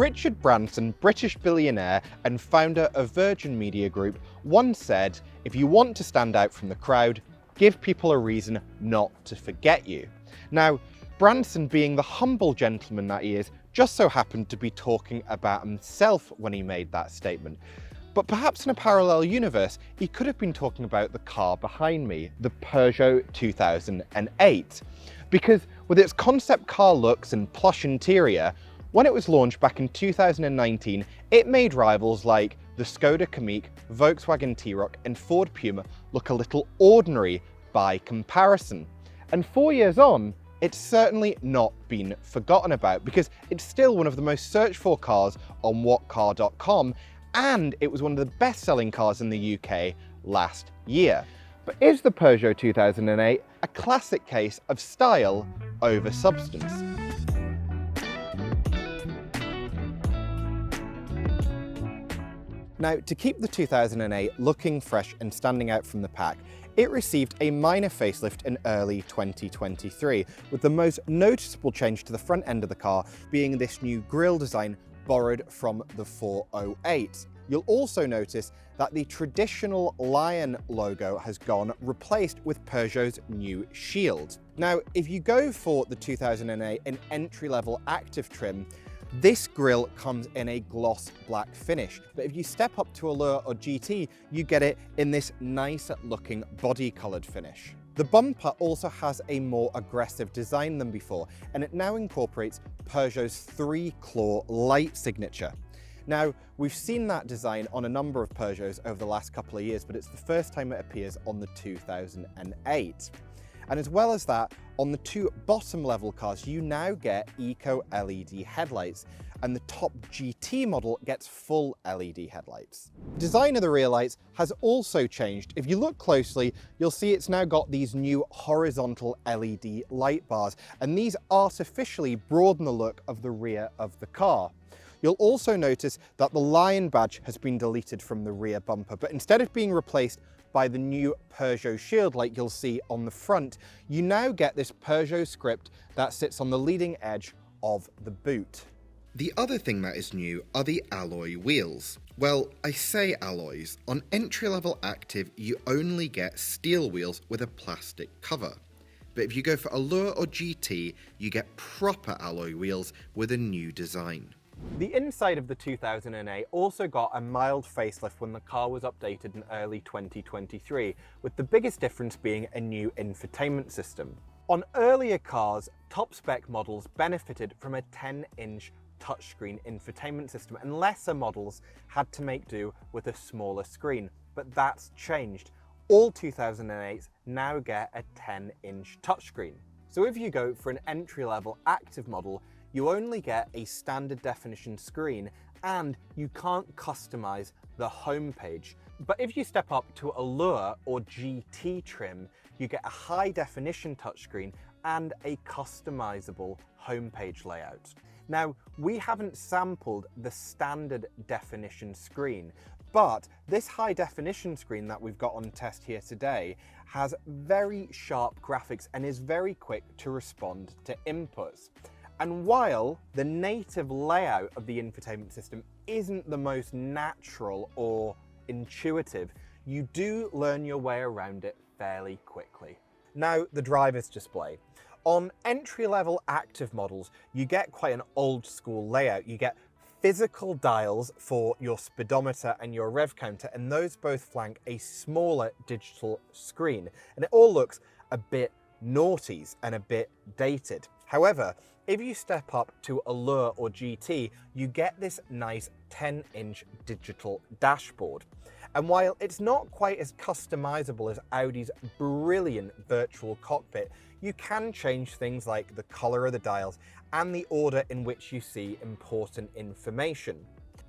Richard Branson, British billionaire and founder of Virgin Media Group, once said, "If you want to stand out from the crowd, give people a reason not to forget you." Now, Branson, being the humble gentleman that he is, just so happened to be talking about himself when he made that statement. But perhaps in a parallel universe, he could have been talking about the car behind me, the Peugeot 2008. Because with its concept car looks and plush interior, when it was launched back in 2019, it made rivals like the Skoda Kamiq, Volkswagen T-Roc and Ford Puma look a little ordinary by comparison. And 4 years on, it's certainly not been forgotten about because it's still one of the most searched for cars on whatcar.com, and it was one of the best-selling cars in the UK last year. But is the Peugeot 2008 a classic case of style over substance? Now, to keep the 2008 looking fresh and standing out from the pack, it received a minor facelift in early 2023, with the most noticeable change to the front end of the car being this new grille design borrowed from the 408. You'll also notice that the traditional lion logo has gone, replaced with Peugeot's new shield. Now, if you go for the 2008 in entry-level active trim, this grille comes in a gloss black finish, but if you step up to Allure or GT, you get it in this nice looking body coloured finish. The bumper also has a more aggressive design than before, and it now incorporates Peugeot's 3-claw light signature. Now, we've seen that design on a number of Peugeots over the last couple of years, but it's the first time it appears on the 2008. And as well as that, on the two bottom level cars, you now get Eco LED headlights, and the top GT model gets full LED headlights. Design of the rear lights has also changed. If you look closely, you'll see it's now got these new horizontal LED light bars, and these artificially broaden the look of the rear of the car. You'll also notice that the lion badge has been deleted from the rear bumper, but instead of being replaced by the new Peugeot shield like you'll see on the front, you now get this Peugeot script that sits on the leading edge of the boot. The other thing that is new are the alloy wheels. Well, I say alloys. On entry-level active, you only get steel wheels with a plastic cover. But if you go for Allure or GT, you get proper alloy wheels with a new design. The inside of the 2008 also got a mild facelift when the car was updated in early 2023, with the biggest difference being a new infotainment system. On earlier cars, top spec models benefited from a 10-inch touchscreen infotainment system, and lesser models had to make do with a smaller screen, but that's changed. All 2008s now get a 10-inch touchscreen. So if you go for an entry-level active model, you only get a standard definition screen and you can't customize the homepage. But if you step up to Allure or GT trim, you get a high definition touchscreen and a customizable homepage layout. Now, we haven't sampled the standard definition screen, but this high definition screen that we've got on test here today has very sharp graphics and is very quick to respond to inputs. And while the native layout of the infotainment system isn't the most natural or intuitive, you do learn your way around it fairly quickly. Now, the driver's display. On entry-level active models, you get quite an old school layout. You get physical dials for your speedometer and your rev counter, and those both flank a smaller digital screen. And it all looks a bit noughties and a bit dated. However, if you step up to Allure or GT, you get this nice 10-inch digital dashboard. And while it's not quite as customizable as Audi's brilliant virtual cockpit, you can change things like the color of the dials and the order in which you see important information.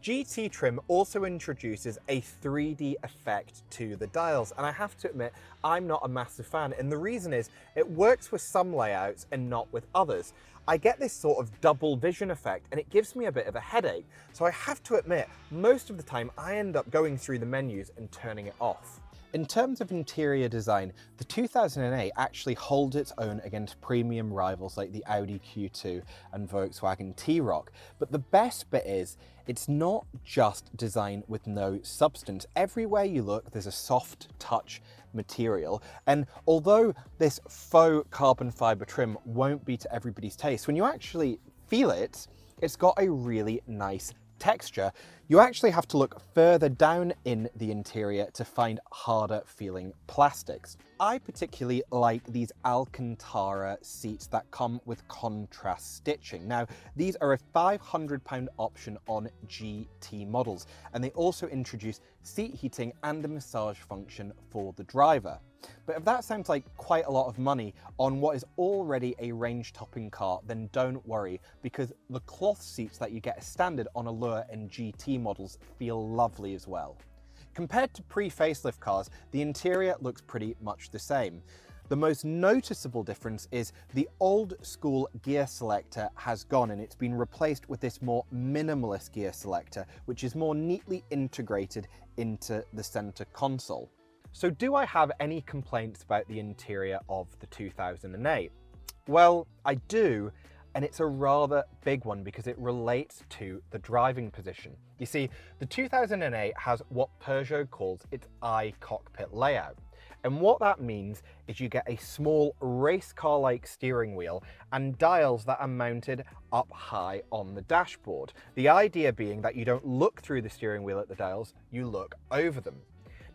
GT trim also introduces a 3D effect to the dials, and I have to admit, I'm not a massive fan, and the reason is it works with some layouts and not with others. I get this sort of double vision effect and it gives me a bit of a headache, so I have to admit, most of the time I end up going through the menus and turning it off. In terms of interior design, the 2008 actually holds its own against premium rivals like the Audi Q2 and Volkswagen T-Roc. But the best bit is, it's not just design with no substance. Everywhere you look, there's a soft touch material. And although this faux carbon fiber trim won't be to everybody's taste, when you actually feel it, it's got a really nice texture. You actually have to look further down in the interior to find harder feeling plastics. I particularly like these Alcantara seats that come with contrast stitching. Now, these are a £500 option on GT models, and they also introduce seat heating and a massage function for the driver. But if that sounds like quite a lot of money on what is already a range-topping car, then don't worry, because the cloth seats that you get as standard on Allure and GT models feel lovely as well. Compared to pre-facelift cars, the interior looks pretty much the same. The most noticeable difference is the old school gear selector has gone and it's been replaced with this more minimalist gear selector, which is more neatly integrated into the center console. So do I have any complaints about the interior of the 2008? Well, I do, and it's a rather big one because it relates to the driving position. You see, the 2008 has what Peugeot calls its I-cockpit layout. And what that means is you get a small race car-like steering wheel and dials that are mounted up high on the dashboard. The idea being that you don't look through the steering wheel at the dials, you look over them.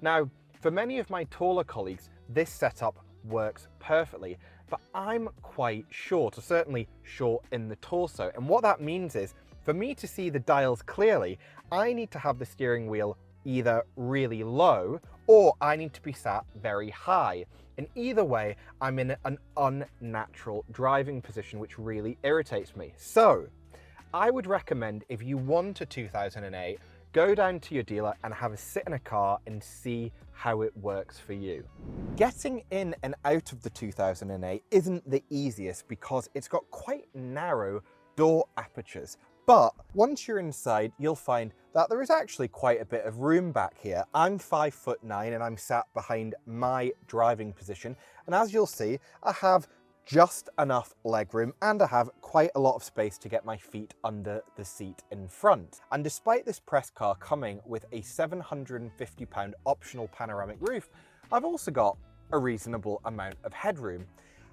Now, for many of my taller colleagues, this setup works perfectly, but I'm quite short, or certainly short in the torso. And what that means is, for me to see the dials clearly, I need to have the steering wheel either really low, or I need to be sat very high. And either way, I'm in an unnatural driving position, which really irritates me. So, I would recommend, if you want a 2008, go down to your dealer and have a sit in a car and see how it works for you. Getting in and out of the 2008 isn't the easiest because it's got quite narrow door apertures. But once you're inside, you'll find that there is actually quite a bit of room back here. I'm 5'9" and I'm sat behind my driving position. And as you'll see, I have just enough legroom and I have quite a lot of space to get my feet under the seat in front. And despite this press car coming with a £750 optional panoramic roof, I've also got a reasonable amount of headroom.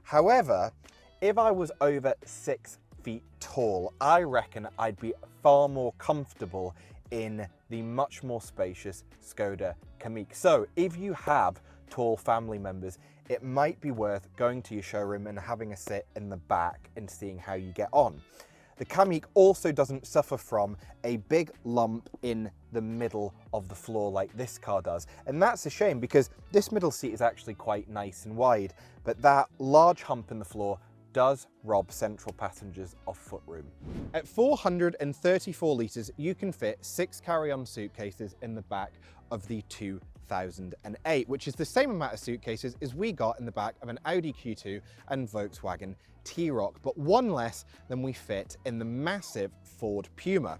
However, if I was over 6 feet tall, I reckon I'd be far more comfortable in the much more spacious Skoda Kamiq. So if you have tall family members, it might be worth going to your showroom and having a sit in the back and seeing how you get on. The Kamiq also doesn't suffer from a big lump in the middle of the floor like this car does. And that's a shame because this middle seat is actually quite nice and wide, but that large hump in the floor does rob central passengers of footroom. At 434 litres, you can fit 6 carry-on suitcases in the back of the 2008, which is the same amount of suitcases as we got in the back of an Audi Q2 and Volkswagen T-Roc, but one less than we fit in the massive Ford Puma.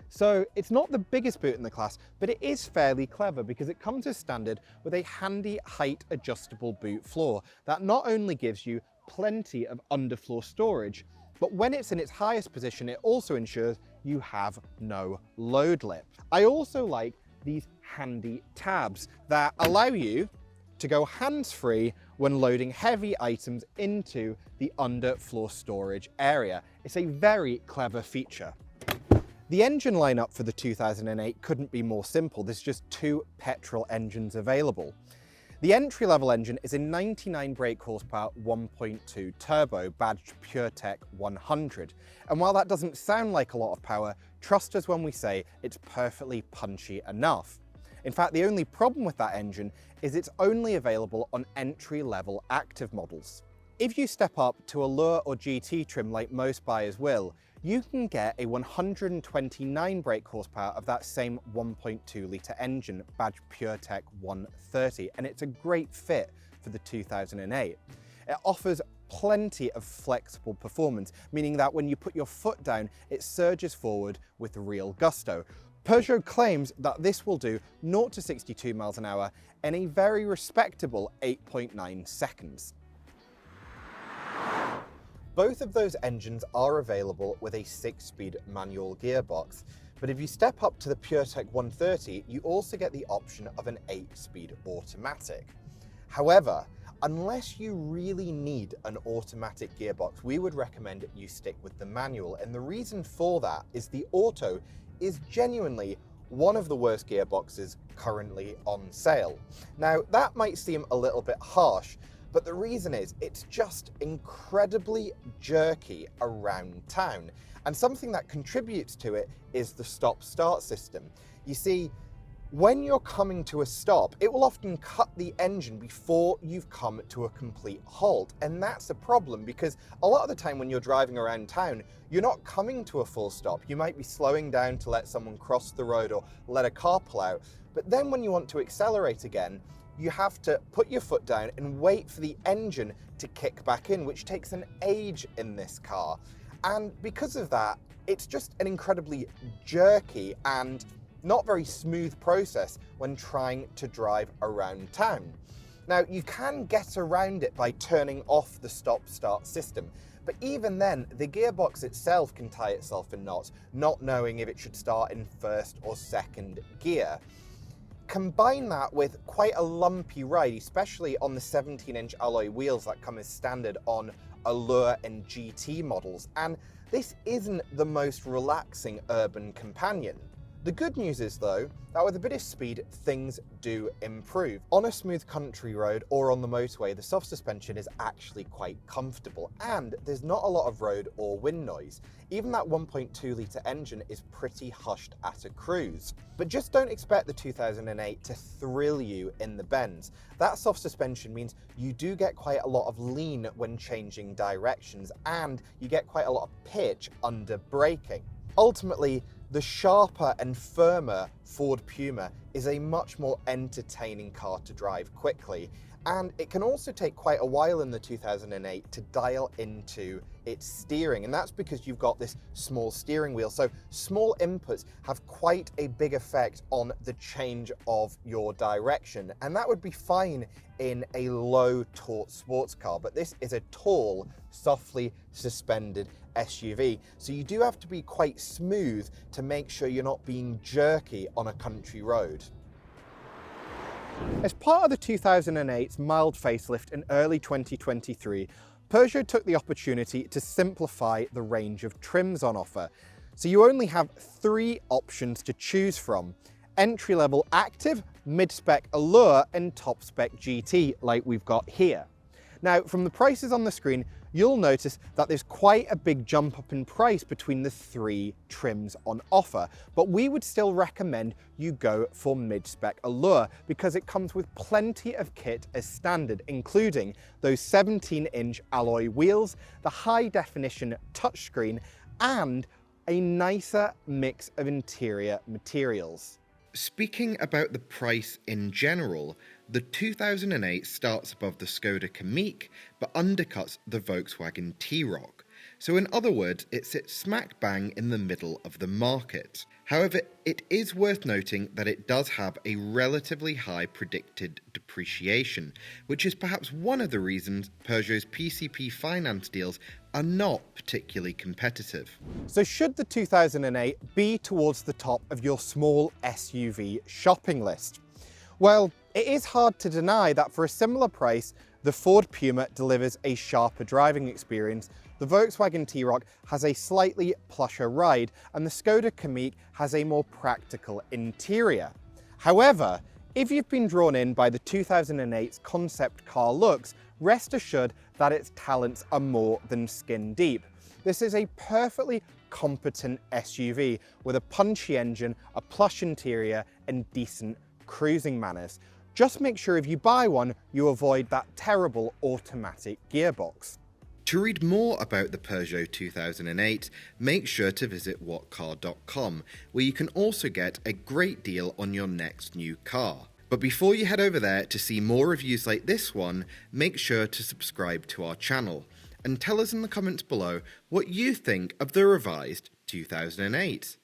So it's not the biggest boot in the class, but it is fairly clever because it comes as standard with a handy height adjustable boot floor that not only gives you plenty of underfloor storage, but when it's in its highest position, it also ensures you have no load lip. I also like these handy tabs that allow you to go hands-free when loading heavy items into the underfloor storage area. It's a very clever feature. The engine lineup for the 2008 couldn't be more simple. There's just 2 petrol engines available. The entry-level engine is a 99 brake horsepower 1.2 turbo badged PureTech 100. And while that doesn't sound like a lot of power, trust us when we say it's perfectly punchy enough. In fact, the only problem with that engine is it's only available on entry-level active models. If you step up to Allure or GT trim like most buyers will, you can get a 129 brake horsepower of that same 1.2 litre engine badged PureTech 130, and it's a great fit for the 2008. It offers plenty of flexible performance, meaning that when you put your foot down, it surges forward with real gusto. Peugeot claims that this will do 0 to 62 miles an hour in a very respectable 8.9 seconds. Both of those engines are available with a 6-speed manual gearbox, but if you step up to the PureTech 130, you also get the option of an 8-speed automatic. However, unless you really need an automatic gearbox, we would recommend you stick with the manual, and the reason for that is the auto is genuinely one of the worst gearboxes currently on sale. Now, that might seem a little bit harsh, but the reason is it's just incredibly jerky around town. And something that contributes to it is the stop-start system. You see, when you're coming to a stop, it will often cut the engine before you've come to a complete halt. And that's a problem because a lot of the time when you're driving around town, you're not coming to a full stop. You might be slowing down to let someone cross the road or let a car pull out. But then when you want to accelerate again, you have to put your foot down and wait for the engine to kick back in, which takes an age in this car. And because of that, it's just an incredibly jerky and not very smooth process when trying to drive around town. Now, you can get around it by turning off the stop-start system, but even then, the gearbox itself can tie itself in knots, not knowing if it should start in first or second gear. Combine that with quite a lumpy ride, especially on the 17-inch alloy wheels that come as standard on Allure and GT models, and this isn't the most relaxing urban companion. The good news is, though, that with a bit of speed, things do improve. On a smooth country road or on the motorway, the soft suspension is actually quite comfortable, and there's not a lot of road or wind noise. Even that 1.2-litre engine is pretty hushed at a cruise. But just don't expect the 2008 to thrill you in the bends. That soft suspension means you do get quite a lot of lean when changing directions, and you get quite a lot of pitch under braking. Ultimately, the sharper and firmer Ford Puma is a much more entertaining car to drive quickly, and it can also take quite a while in the 2008 to dial into its steering, and that's because you've got this small steering wheel, so small inputs have quite a big effect on the change of your direction, and that would be fine in a low torque sports car, but this is a tall, softly suspended SUV, so you do have to be quite smooth to make sure you're not being jerky on a country road. As part of the 2008's mild facelift in early 2023, Peugeot took the opportunity to simplify the range of trims on offer. So you only have 3 options to choose from: entry-level Active, mid-spec Allure, and top-spec GT, like we've got here. Now, from the prices on the screen, you'll notice that there's quite a big jump up in price between the 3 trims on offer, but we would still recommend you go for mid-spec Allure because it comes with plenty of kit as standard, including those 17-inch alloy wheels, the high-definition touchscreen, and a nicer mix of interior materials. Speaking about the price in general, the 2008 starts above the Skoda Kamiq but undercuts the Volkswagen T-Roc. So in other words, it sits smack bang in the middle of the market. However, it is worth noting that it does have a relatively high predicted depreciation, which is perhaps one of the reasons Peugeot's PCP finance deals are not particularly competitive. So should the 2008 be towards the top of your small SUV shopping list? Well, it is hard to deny that for a similar price, the Ford Puma delivers a sharper driving experience, the Volkswagen T-Roc has a slightly plusher ride, and the Skoda Kamiq has a more practical interior. However, if you've been drawn in by the 2008's concept car looks, rest assured that its talents are more than skin deep. This is a perfectly competent SUV with a punchy engine, a plush interior, and decent cruising manners. Just make sure if you buy one, you avoid that terrible automatic gearbox. To read more about the Peugeot 2008, make sure to visit whatcar.com, where you can also get a great deal on your next new car. But before you head over there to see more reviews like this one, make sure to subscribe to our channel, and tell us in the comments below what you think of the revised 2008.